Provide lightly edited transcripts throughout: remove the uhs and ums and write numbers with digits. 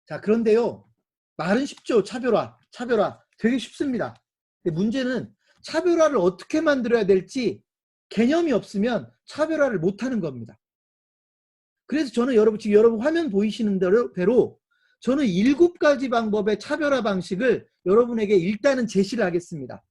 자, 그런데요. 말은 쉽죠. 차별화. 차별화. 되게 쉽습니다. 근데 문제는 차별화를 어떻게 만들어야 될지 개념이 없으면 차별화를 못하는 겁니다. 그래서 저는 지금 여러분 화면 보이시는 대로 저는 7가지 방법의 차별화 방식을 여러분에게 일단은 제시를 하겠습니다.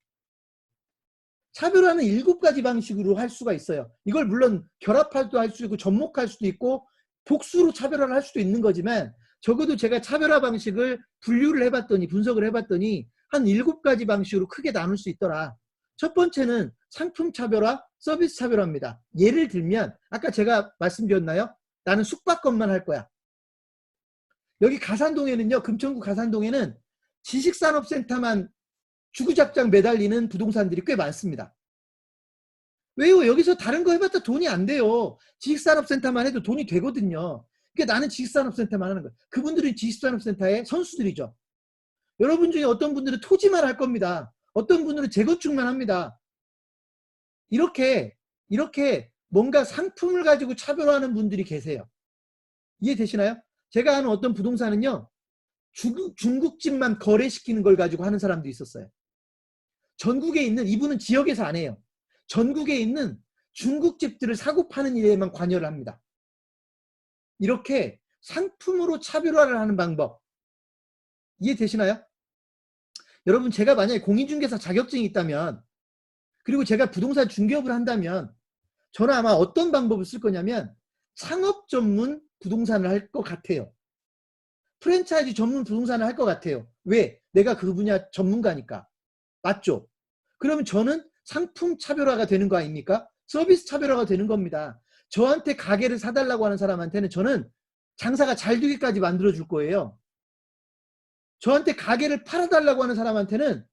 차별화는 7가지 방식으로 할 수가 있어요. 이걸 물론 결합할도 할 수 있고 접목할 수도 있고 복수로 차별화를 할 수도 있는 거지만 적어도 제가 차별화 방식을 분류를 해봤더니 분석을 해봤더니 한 7가지 방식으로 크게 나눌 수 있더라. 첫 번째는 상품 차별화, 서비스 차별화입니다. 예를 들면 아까 제가 말씀드렸나요? 나는 숙박업만 할 거야. 여기 가산동에는요. 금천구 가산동에는 지식산업센터만 주구장창 매달리는 부동산들이 꽤 많습니다. 왜요? 여기서 다른 거 해봤자 돈이 안 돼요. 지식산업센터만 해도 돈이 되거든요. 그러니까 나는 지식산업센터만 하는 거예요. 그분들이 지식산업센터의 선수들이죠. 여러분 중에 어떤 분들은 토지만 할 겁니다. 어떤 분들은 재건축만 합니다. 이렇게 뭔가 상품을 가지고 차별화하는 분들이 계세요. 이해되시나요? 제가 아는 어떤 부동산은요. 중국집만 거래시키는 걸 가지고 하는 사람도 있었어요. 전국에 있는, 이분은 지역에서 안 해요. 전국에 있는 중국집들을 사고 파는 일에만 관여를 합니다. 이렇게 상품으로 차별화를 하는 방법 이해되시나요? 여러분, 제가 만약에 공인중개사 자격증이 있다면, 그리고 제가 부동산 중개업을 한다면 저는 아마 어떤 방법을 쓸 거냐면 창업 전문 부동산을 할 것 같아요. 프랜차이즈 전문 부동산을 할 것 같아요. 왜? 내가 그 분야 전문가니까. 맞죠? 그러면 저는 상품 차별화가 되는 거 아닙니까? 서비스 차별화가 되는 겁니다. 저한테 가게를 사달라고 하는 사람한테는 저는 장사가 잘 되기까지 만들어줄 거예요. 저한테 가게를 팔아달라고 하는 사람한테는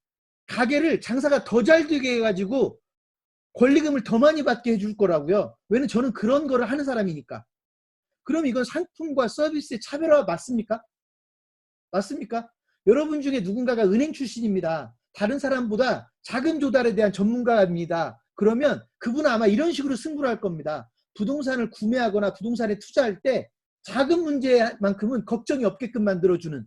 가게를 장사가 더 잘 되게 해가지고 권리금을 더 많이 받게 해줄 거라고요. 왜냐면 저는 그런 거를 하는 사람이니까. 그럼 이건 상품과 서비스의 차별화 맞습니까? 맞습니까? 여러분 중에 누군가가 은행 출신입니다. 다른 사람보다 자금 조달에 대한 전문가입니다. 그러면 그분은 아마 이런 식으로 승부를 할 겁니다. 부동산을 구매하거나 부동산에 투자할 때 자금 문제만큼은 걱정이 없게끔 만들어주는.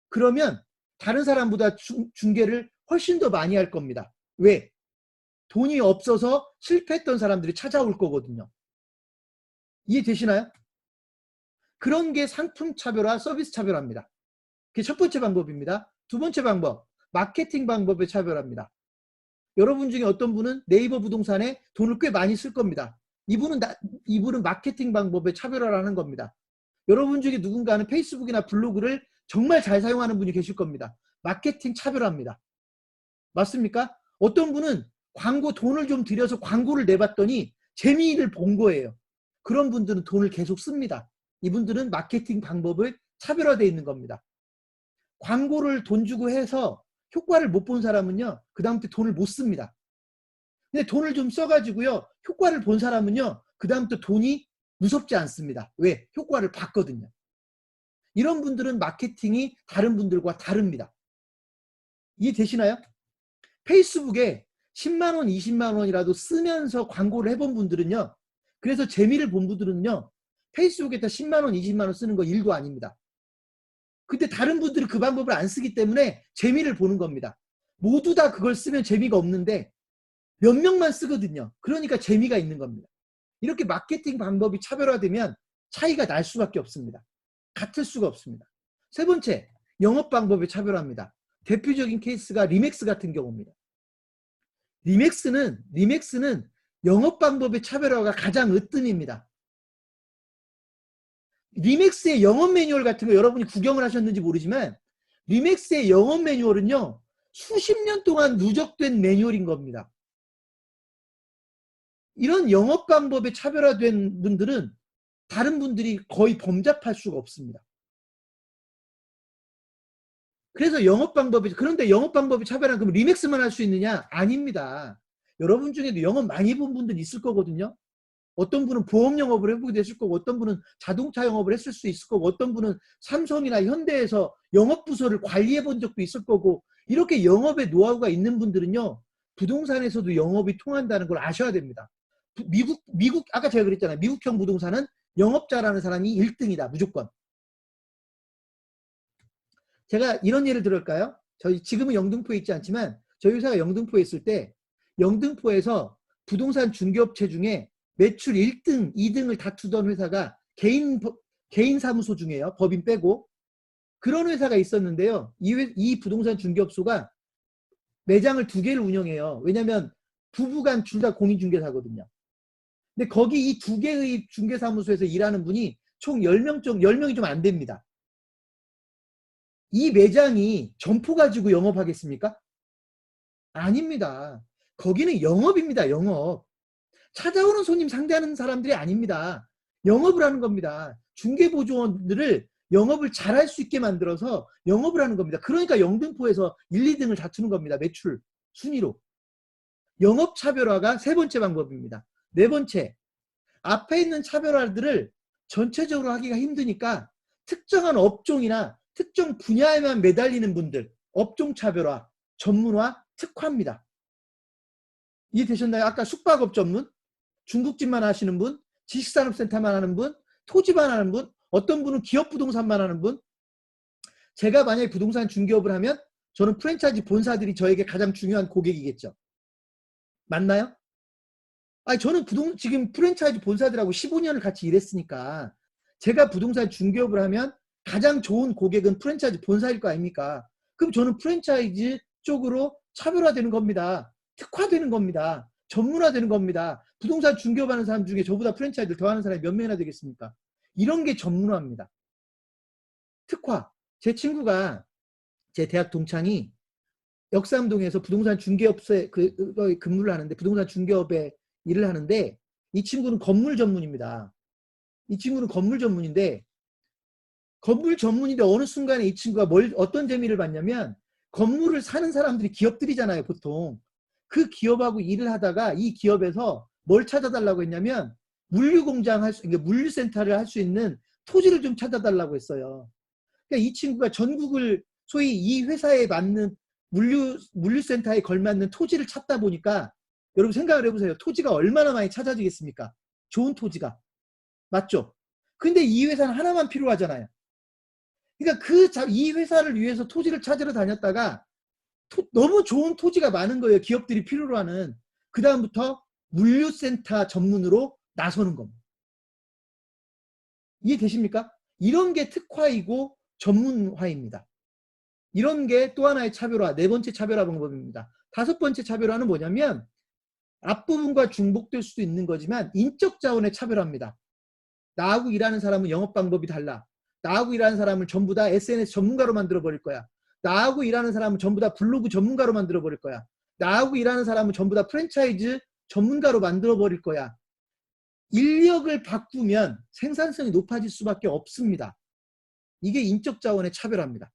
그러면 다른 사람보다 중개를 훨씬 더 많이 할 겁니다. 왜? 돈이 없어서 실패했던 사람들이 찾아올 거거든요. 이해되시나요? 그런 게 상품 차별화, 서비스 차별화입니다. 그게 첫 번째 방법입니다. 두 번째 방법, 마케팅 방법의 차별화입니다. 여러분 중에 어떤 분은 네이버 부동산에 돈을 꽤 많이 쓸 겁니다. 이분은 마케팅 방법의 차별화를 하는 겁니다. 여러분 중에 누군가는 페이스북이나 블로그를 정말 잘 사용하는 분이 계실 겁니다. 마케팅 차별화입니다. 맞습니까? 어떤 분은 돈을 좀 들여서 광고를 내봤더니 재미를 본 거예요. 그런 분들은 돈을 계속 씁니다. 이분들은 마케팅 방법을 차별화되어 있는 겁니다. 광고를 돈 주고 해서 효과를 못 본 사람은요. 그 다음부터 돈을 못 씁니다. 근데 돈을 좀 써가지고요. 효과를 본 사람은요. 그 다음부터 돈이 무섭지 않습니다. 왜? 효과를 봤거든요. 이런 분들은 마케팅이 다른 분들과 다릅니다. 이해되시나요? 페이스북에 10만 원, 20만 원이라도 쓰면서 광고를 해본 분들은요. 그래서 재미를 본 분들은요. 페이스북에다 10만 원, 20만 원 쓰는 거 일도 아닙니다. 근데 다른 분들은 그 방법을 안 쓰기 때문에 재미를 보는 겁니다. 모두 다 그걸 쓰면 재미가 없는데 몇 명만 쓰거든요. 그러니까 재미가 있는 겁니다. 이렇게 마케팅 방법이 차별화되면 차이가 날 수밖에 없습니다. 같을 수가 없습니다. 세 번째, 영업 방법의 차별화입니다. 대표적인 케이스가 리맥스 같은 경우입니다. 리맥스는 영업 방법의 차별화가 가장 으뜸입니다. 리맥스의 영업 매뉴얼 같은 거 여러분이 구경을 하셨는지 모르지만 리맥스의 영업 매뉴얼은요. 수십 년 동안 누적된 매뉴얼인 겁니다. 이런 영업 방법에 차별화된 분들은 다른 분들이 거의 범접할 수가 없습니다. 그래서 그런데 영업 방법이 차별한 그럼 리맥스만 할 수 있느냐? 아닙니다. 여러분 중에도 영업 많이 본 분들 있을 거거든요. 어떤 분은 보험 영업을 해보게 됐을 거고 어떤 분은 자동차 영업을 했을 수 있을 거고 어떤 분은 삼성이나 현대에서 영업부서를 관리해 본 적도 있을 거고 이렇게 영업의 노하우가 있는 분들은요. 부동산에서도 영업이 통한다는 걸 아셔야 됩니다. 미국 아까 제가 그랬잖아요. 미국형 부동산은 영업 잘하는 사람이 1등이다. 무조건. 제가 이런 예를 들을까요? 저희 지금은 영등포에 있지 않지만 저희 회사가 영등포에 있을 때 영등포에서 부동산 중개업체 중에 매출 1등, 2등을 다투던 회사가 개인 사무소 중에요. 법인 빼고. 그런 회사가 있었는데요. 이 부동산 중개업소가 매장을 2개를 운영해요. 왜냐면 부부간 둘 다 공인중개사거든요. 근데 거기 이 2개의 중개사무소에서 일하는 분이 총 10명이 좀 안 됩니다. 이 매장이 점포 가지고 영업하겠습니까? 아닙니다. 거기는 영업입니다. 영업. 찾아오는 손님 상대하는 사람들이 아닙니다. 영업을 하는 겁니다. 중개보조원들을 영업을 잘할 수 있게 만들어서 영업을 하는 겁니다. 그러니까 영등포에서 1, 2등을 다투는 겁니다. 매출 순위로. 영업차별화가 3번째 방법입니다. 4번째, 앞에 있는 차별화들을 전체적으로 하기가 힘드니까 특정한 업종이나 특정 분야에만 매달리는 분들, 업종차별화, 전문화, 특화입니다. 이해되셨나요? 아까 숙박업 전문, 중국집만 하시는 분, 지식산업센터만 하는 분, 토지만 하는 분, 어떤 분은 기업부동산만 하는 분. 제가 만약에 부동산 중개업을 하면 저는 프랜차이즈 본사들이 저에게 가장 중요한 고객이겠죠. 맞나요? 아니, 저는 지금 프랜차이즈 본사들하고 15년을 같이 일했으니까 제가 부동산 중개업을 하면 가장 좋은 고객은 프랜차이즈 본사일 거 아닙니까? 그럼 저는 프랜차이즈 쪽으로 차별화되는 겁니다. 특화되는 겁니다. 전문화되는 겁니다. 부동산 중개업하는 사람 중에 저보다 프랜차이즈를 더 하는 사람이 몇 명이나 되겠습니까? 이런 게 전문화입니다. 특화. 제 친구가, 제 대학 동창이 역삼동에서 부동산 중개업소에 근무를 하는데, 부동산 중개업에 일을 하는데, 이 친구는 건물 전문입니다. 이 친구는 건물 전문인데 어느 순간에 이 친구가 어떤 재미를 봤냐면, 건물을 사는 사람들이 기업들이잖아요, 보통. 그 기업하고 일을 하다가 이 기업에서 뭘 찾아달라고 했냐면, 그러니까 물류센터를 할 수 있는 토지를 좀 찾아달라고 했어요. 그러니까 이 친구가 전국을 소위 이 회사에 맞는 물류센터에 걸맞는 토지를 찾다 보니까, 여러분 생각을 해보세요. 토지가 얼마나 많이 찾아지겠습니까? 좋은 토지가. 맞죠? 근데 이 회사는 하나만 필요하잖아요. 그러니까 이 회사를 위해서 토지를 찾으러 다녔다가 너무 좋은 토지가 많은 거예요. 기업들이 필요로 하는. 그 다음부터 물류센터 전문으로 나서는 겁니다. 이해되십니까? 이런 게 특화이고 전문화입니다. 이런 게 또 하나의 차별화, 4번째 차별화 방법입니다. 5번째 차별화는 뭐냐면, 앞부분과 중복될 수도 있는 거지만 인적 자원의 차별화입니다. 나하고 일하는 사람은 영업 방법이 달라. 나하고 일하는 사람을 전부 다 SNS 전문가로 만들어 버릴 거야. 나하고 일하는 사람은 전부 다 블로그 전문가로 만들어 버릴 거야. 나하고 일하는 사람은 전부 다 프랜차이즈 전문가로 만들어 버릴 거야. 인력을 바꾸면 생산성이 높아질 수밖에 없습니다. 이게 인적 자원의 차별화입니다.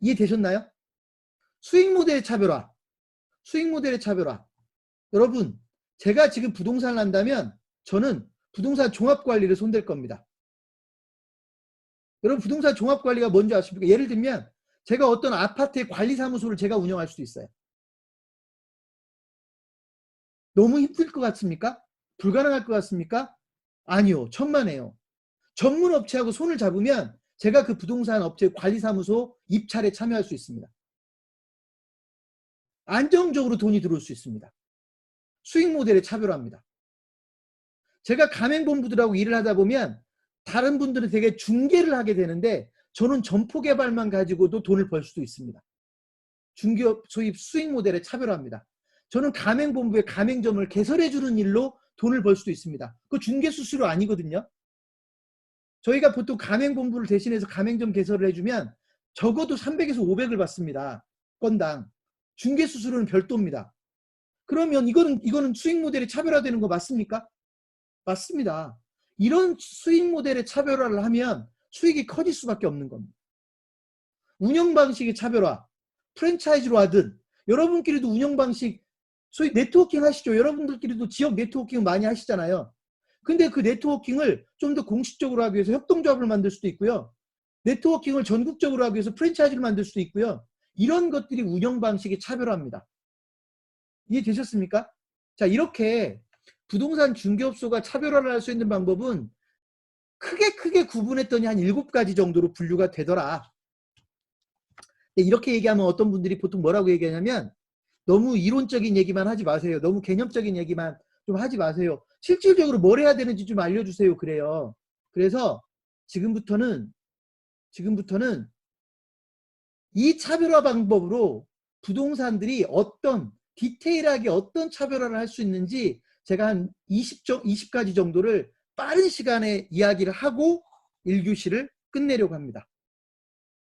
이해되셨나요? 수익 모델의 차별화. 수익 모델의 차별화. 여러분, 제가 지금 부동산을 한다면 저는 부동산 종합관리를 손댈 겁니다. 여러분, 부동산 종합관리가 뭔지 아십니까? 예를 들면 제가 어떤 아파트의 관리사무소를 제가 운영할 수도 있어요. 너무 힘들 것 같습니까? 불가능할 것 같습니까? 아니요. 천만에요. 전문 업체하고 손을 잡으면 제가 그 부동산 업체 관리사무소 입찰에 참여할 수 있습니다. 안정적으로 돈이 들어올 수 있습니다. 수익 모델의 차별화입니다. 제가 가맹본부들하고 일을 하다 보면 다른 분들은 되게 중개를 하게 되는데 저는 점포 개발만 가지고도 돈을 벌 수도 있습니다. 중개업 소위 수익 모델의 차별화입니다. 저는 가맹본부의 가맹점을 개설해주는 일로 돈을 벌 수도 있습니다. 그거 중개 수수료 아니거든요. 저희가 보통 가맹본부를 대신해서 가맹점 개설을 해주면 적어도 300에서 500을 받습니다. 건당. 중개 수수료는 별도입니다. 그러면 이거는 수익 모델이 차별화되는 거 맞습니까? 맞습니다. 이런 수익 모델의 차별화를 하면 수익이 커질 수밖에 없는 겁니다. 운영 방식의 차별화, 프랜차이즈로 하든, 여러분끼리도 운영 방식, 소위 네트워킹 하시죠. 여러분들끼리도 지역 네트워킹 많이 하시잖아요. 근데 그 네트워킹을 좀 더 공식적으로 하기 위해서 협동조합을 만들 수도 있고요. 네트워킹을 전국적으로 하기 위해서 프랜차이즈를 만들 수도 있고요. 이런 것들이 운영 방식의 차별화입니다. 이해되셨습니까? 자, 이렇게 부동산 중개업소가 차별화를 할 수 있는 방법은 크게 구분했더니 한 7가지 정도로 분류가 되더라. 이렇게 얘기하면 어떤 분들이 보통 뭐라고 얘기하냐면 너무 이론적인 얘기만 하지 마세요. 너무 개념적인 얘기만 좀 하지 마세요. 실질적으로 뭘 해야 되는지 좀 알려주세요. 그래요. 그래서 지금부터는 이 차별화 방법으로 부동산들이 어떤 디테일하게 어떤 차별화를 할 수 있는지 제가 한 20가지 정도를 빠른 시간에 이야기를 하고 1교시를 끝내려고 합니다.